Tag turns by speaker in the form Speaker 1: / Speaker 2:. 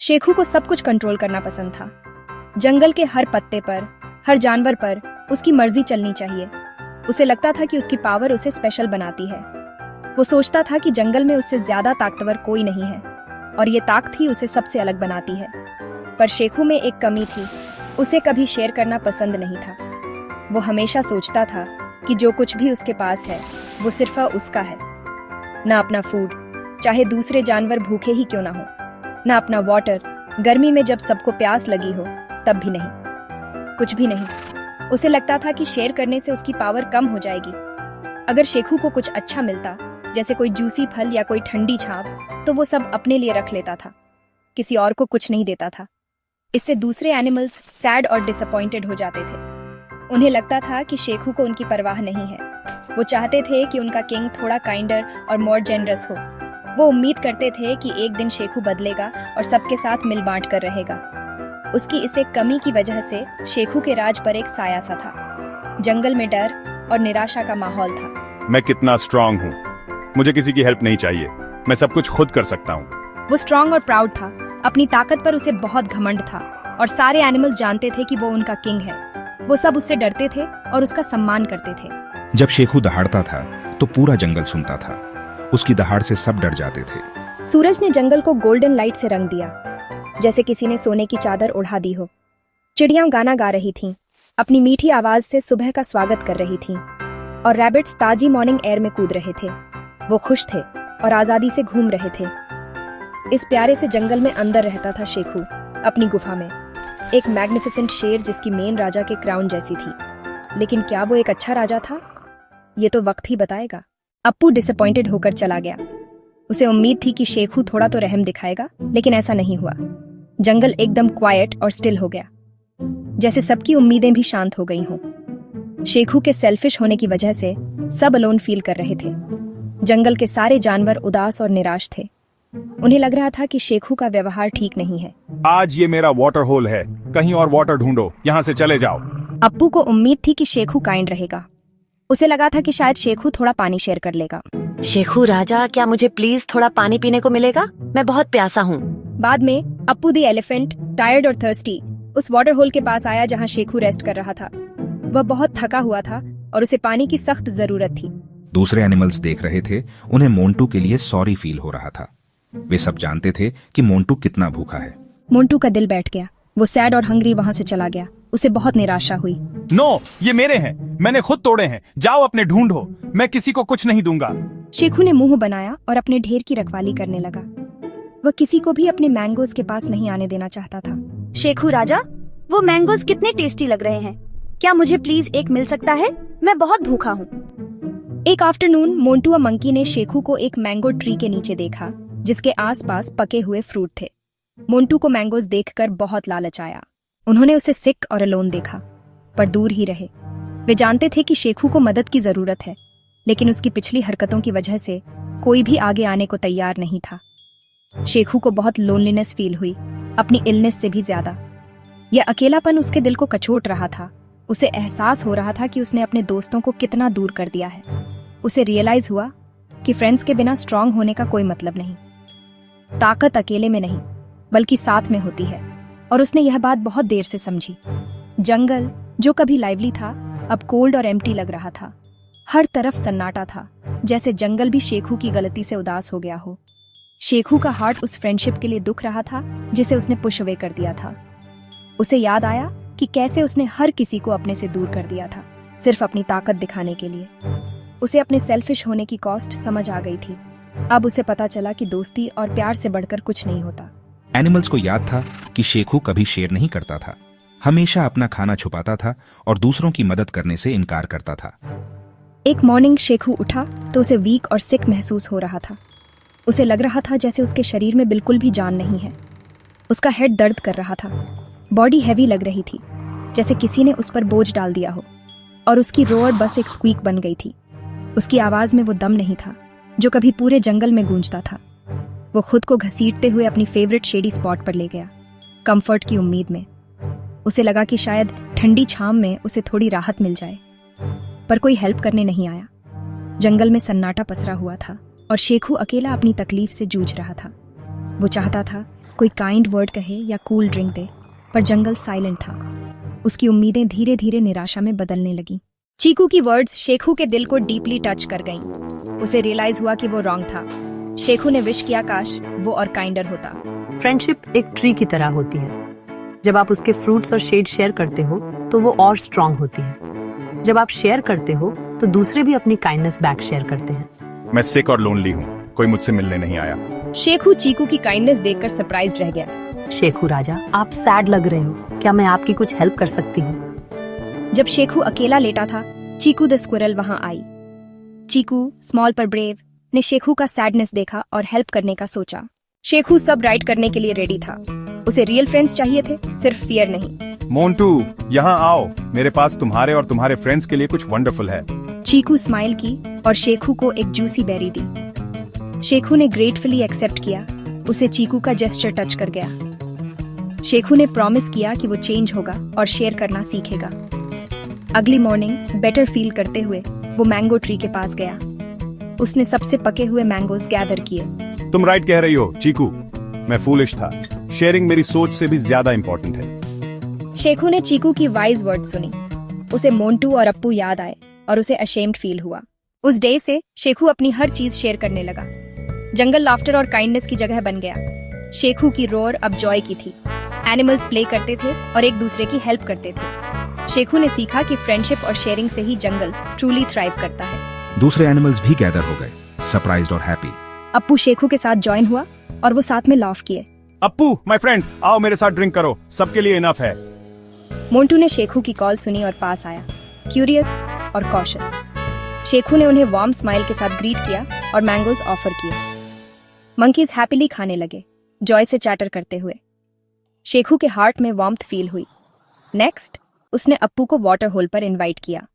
Speaker 1: शेखू को सब कुछ कंट्रोल करना पसंद था। जंगल के हर पत्ते पर, हर जानवर पर उसकी मर्जी चलनी चाहिए। उसे लगता था कि उसकी पावर उसे स्पेशल बनाती है। वो सोचता था कि जंगल में उससे ज्यादा ताकतवर कोई नहीं है और ये ताकत ही उसे सबसे अलग बनाती है। पर शेखू में एक कमी थी, उसे कभी शेयर करना पसंद नहीं था। वो हमेशा सोचता था कि जो कुछ भी उसके पास है वो सिर्फ उसका है। ना अपना फूड, चाहे दूसरे जानवर भूखे ही क्यों ना हो, ना अपना वाटर, गर्मी में जब सबको प्यास लगी हो तब भी नहीं, कुछ भी नहीं। उसे लगता था कि शेयर करने से उसकी पावर कम हो जाएगी। अगर शेखू को कुछ अच्छा मिलता, जैसे कोई जूसी फल या कोई ठंडी छाप, तो वो सब अपने लिए रख लेता था, किसी और को कुछ नहीं देता था। इससे दूसरे एनिमल्स सैड और डिसअपॉइंटेड हो जाते थे। उन्हें लगता था कि शेखू को उनकी परवाह नहीं है। वो चाहते थे कि उनका किंग थोड़ा काइंडर और मोर जेनरस हो। वो उम्मीद करते थे कि एक दिन शेखू बदलेगा और सबके साथ मिल बांट कर रहेगा। उसकी इस एक कमी की वजह से शेखू के राज पर एक साया सा था। जंगल में डर और निराशा का माहौल था।
Speaker 2: मैं कितना स्ट्रांग हूँ, मुझे किसी की हेल्प नहीं चाहिए, मैं सब कुछ खुद कर सकता हूँ।
Speaker 1: वो स्ट्रांग और प्राउड था। अपनी ताकत पर उसे बहुत घमंड था और सारे एनिमल्स जानते थे कि वो उनका किंग है। वो सब उससे डरते थे और उसका सम्मान करते थे।
Speaker 3: जब शेखू दहाड़ता था तो पूरा जंगल सुनता था। उसकी दहाड़ से सब डर जाते थे।
Speaker 1: सूरज ने जंगल को गोल्डन लाइट से रंग दिया, जैसे किसी ने सोने की चादर ओढ़ा दी हो। चिड़ियां गाना गा रही थीं, अपनी मीठी आवाज से सुबह का स्वागत कर रही थीं, और रैबिट्स ताजी मॉर्निंग एयर में कूद रहे थे। वो खुश थे और आजादी से घूम रहे थे। इस प्यारे से जंगल में अंदर रहता था शेखू, अपनी गुफा में, एक मैग्निफिसेंट शेर जिसकी मेन राजा के क्राउन जैसी थी। लेकिन क्या वो एक अच्छा राजा था? ये तो वक्त ही बताएगा। अप्पू डिसअपॉइंटेड होकर चला गया। उसे उम्मीद थी कि शेखू थोड़ा तो रहम दिखाएगा, लेकिन ऐसा नहीं हुआ। जंगल एकदम क्वाइट और स्टिल हो गया, जैसे सबकी उम्मीदें भी शांत हो गई हों। शेखू के सेल्फिश होने की वजह से सब अलोन फील कर रहे थे। जंगल के सारे जानवर उदास और निराश थे। उन्हें लग रहा था कि शेखू का व्यवहार ठीक नहीं है।
Speaker 2: आज ये मेरा वाटर होल है, कहीं और वाटर ढूंढो, यहाँ से चले जाओ।
Speaker 1: अप्पू को उम्मीद थी कि शेखू काइंड रहेगा। उसे लगा था कि शायद शेखू थोड़ा पानी शेयर कर लेगा।
Speaker 4: शेखू राजा, क्या मुझे प्लीज थोड़ा पानी पीने को मिलेगा? मैं बहुत प्यासा हूँ।
Speaker 1: बाद में अप्पू द एलिफेंट, टायर्ड और थर्स्टी, उस वाटर होल के पास आया जहाँ शेखू रेस्ट कर रहा था। वह बहुत थका हुआ था और उसे पानी की सख्त जरूरत थी।
Speaker 3: दूसरे एनिमल्स देख रहे थे। उन्हें मोंटू के लिए सॉरी फील हो रहा था। वे सब जानते थे कि मोंटू कितना भूखा है।
Speaker 1: मोंटू का दिल बैठ गया। वो सैड और हंग्री वहाँ से चला गया। उसे बहुत निराशा हुई।
Speaker 2: नो, ये मेरे हैं, मैंने खुद तोड़े हैं, जाओ अपने ढूंढो, मैं किसी को कुछ नहीं दूंगा।
Speaker 1: शेखू ने मुंह बनाया और अपने ढेर की रखवाली करने लगा। वह किसी को भी अपने मैंगोज के पास नहीं आने देना चाहता था।
Speaker 5: शेखू राजा, वो मैंगोज कितने टेस्टी लग रहे हैं, क्या मुझे प्लीज एक मिल सकता है? मैं बहुत भूखा हूँ।
Speaker 1: एक आफ्टरनून मोंटू और मंकी ने शेखू को एक मैंगो ट्री के नीचे देखा, जिसके आसपास पके हुए फ्रूट थे। मोंटू को मैंगोज देखकर बहुत लालच आया। उन्होंने उसे सिक और अलोन देखा, पर दूर ही रहे। वे जानते थे कि शेखू को मदद की जरूरत है, लेकिन उसकी पिछली हरकतों की वजह से कोई भी आगे आने को तैयार नहीं था। शेखू को बहुत लोनलीनेस फील हुई, अपनी इलनेस से भी ज्यादा। यह अकेलापन उसके दिल को कचोट रहा था। उसे एहसास हो रहा था कि उसने अपने दोस्तों को कितना दूर कर दिया है। उसे रियलाइज हुआ कि फ्रेंड्स के बिना स्ट्रांग होने का कोई मतलब नहीं। ताकत अकेले में नहीं, बल्कि साथ में होती है, और उसने यह बात बहुत देर से समझी। जंगल जो कभी लाइवली था, अब कोल्ड और एम्प्टी लग रहा था। हर तरफ सन्नाटा था, जैसे जंगल भी शेखू की गलती से उदास हो गया हो। शेखू का हार्ट उस फ्रेंडशिप के लिए दुख रहा था जिसे उसने पुश अवे कर दिया था। उसे याद आया कि कैसे उसने हर किसी को अपने से दूर कर दिया था, सिर्फ अपनी ताकत दिखाने के लिए। उसे अपने सेल्फिश होने की कॉस्ट समझ आ गई थी। अब उसे पता चला कि दोस्ती और प्यार से बढ़कर कुछ नहीं होता।
Speaker 3: एनिमल्स को याद था कि शेखू कभी शेयर नहीं करता था, हमेशा अपना खाना छुपाता था और दूसरों की मदद करने से इनकार करता था।
Speaker 1: एक मॉर्निंग शेखू उठा तो उसे वीक और सिक महसूस हो रहा था। उसे लग रहा था जैसे उसके शरीर में बिल्कुल भी जान नहीं है। उसका हेड दर्द कर रहा था, बॉडी हैवी लग रही थी, जैसे किसी ने उस पर बोझ डाल दिया हो, और उसकी रोअर बस एक स्क्वीक बन गई थी। उसकी आवाज में वो दम नहीं था जो कभी पूरे जंगल में गूंजता था। वो खुद को घसीटते हुए अपनी फेवरेट शेडी स्पॉट पर ले गया, कंफर्ट की उम्मीद में। उसे लगा कि शायद ठंडी छांव में उसे थोड़ी राहत मिल जाए, पर कोई हेल्प करने नहीं आया। जंगल में सन्नाटा पसरा हुआ था और शेखू अकेला अपनी तकलीफ से जूझ रहा था। वो चाहता था कोई काइंड वर्ड कहे या कूल ड्रिंक दे, पर जंगल साइलेंट था। उसकी उम्मीदें धीरे धीरे निराशा में बदलने लगी। चीकू की वर्ड्स शेखू के दिल को डीपली टच कर गईं। उसे रियलाइज हुआ कि वो रॉन्ग था। शेखू ने विश किया काश वो और काइंडर होता।
Speaker 6: फ्रेंडशिप एक ट्री की तरह होती है। जब आप उसके फ्रूट्स और शेड शेयर करते हो तो वो और स्ट्रांग होती है। जब आप शेयर करते हो तो दूसरे भी अपनी काइंडनेस बैक शेयर करते हैं।
Speaker 2: मैं सिक और लोनली हूँ, कोई मुझसे मिलने नहीं आया।
Speaker 1: शेखू चीकू की काइंडनेस देखकर सरप्राइज्ड रह गया।
Speaker 6: शेखू राजा, आप सैड लग रहे हो, क्या मैं आपकी कुछ हेल्प कर सकती हूँ?
Speaker 1: जब शेखू अकेला लेटा था, चीकू द स्क्विरल वहां आई। चीकू, स्मॉल पर ब्रेव, ने शेखू का सैडनेस देखा और हेल्प करने का सोचा। शेखू सब राइट करने के लिए रेडी था। उसे रियल फ्रेंड्स चाहिए थे, सिर्फ फियर नहीं।
Speaker 2: मोंटू, यहाँ आओ, मेरे पास तुम्हारे और तुम्हारे फ्रेंड्स के लिए कुछ वंडरफुल है।
Speaker 1: चीकू स्माइल की और शेखू को एक जूसी बेरी दी। शेखू ने ग्रेटफुली एक्सेप्ट किया। उसे चीकू का जेस्चर टच कर गया। शेखू ने प्रॉमिस किया कि वो चेंज होगा और शेयर करना सीखेगा। अगली मॉर्निंग बेटर फील करते हुए वो मैंगो ट्री के पास गया। उसने सबसे पके हुए मैंगोज गैदर किए।
Speaker 2: तुम राइट कह रही हो चीकू, मैं फूलिश था। शेयरिंग मेरी सोच से भी ज्यादा इंपॉर्टेंट है।
Speaker 1: शेखू ने चीकू की वाइज वर्ड सुनी। उसे मोंटू और अप्पू याद आए और उसे अशेम्ड फील हुआ। उस डे से शेखू अपनी हर चीज शेयर करने लगा। जंगल लाफ्टर और काइंडनेस की जगह बन गया। शेखू की रोर अब जॉय की थी। एनिमल्स प्ले करते थे और एक दूसरे की हेल्प करते थे। शेखू ने सीखा कि फ्रेंडशिप और शेयरिंग से ही जंगल ट्रूली थ्राइव करता है।
Speaker 3: दूसरे एनिमल्स भी गैदर हो गए, सरप्राइज्ड और हैप्पी।
Speaker 1: अप्पू शेखू के साथ ज्वाइन हुआ और वो साथ में लाफ किए।
Speaker 2: अप्पू, माय फ्रेंड, आओ मेरे साथ ड्रिंक करो, सबके लिए इनफ है।
Speaker 1: मोंटू ने शेखू की कॉल सुनी और पास आया, क्यूरियस और कॉशियस। शेखू ने उन्हें वार्म स्माइल के साथ ग्रीट किया और मैंगोज ऑफर किए। मंकीज हैप्पीली खाने लगे, जॉय से चैटर करते हुए। शेखू के हार्ट में वार्मथ फील हुई। नेक्स्ट, उसने अप्पू को वाटर होल पर इनवाइट किया।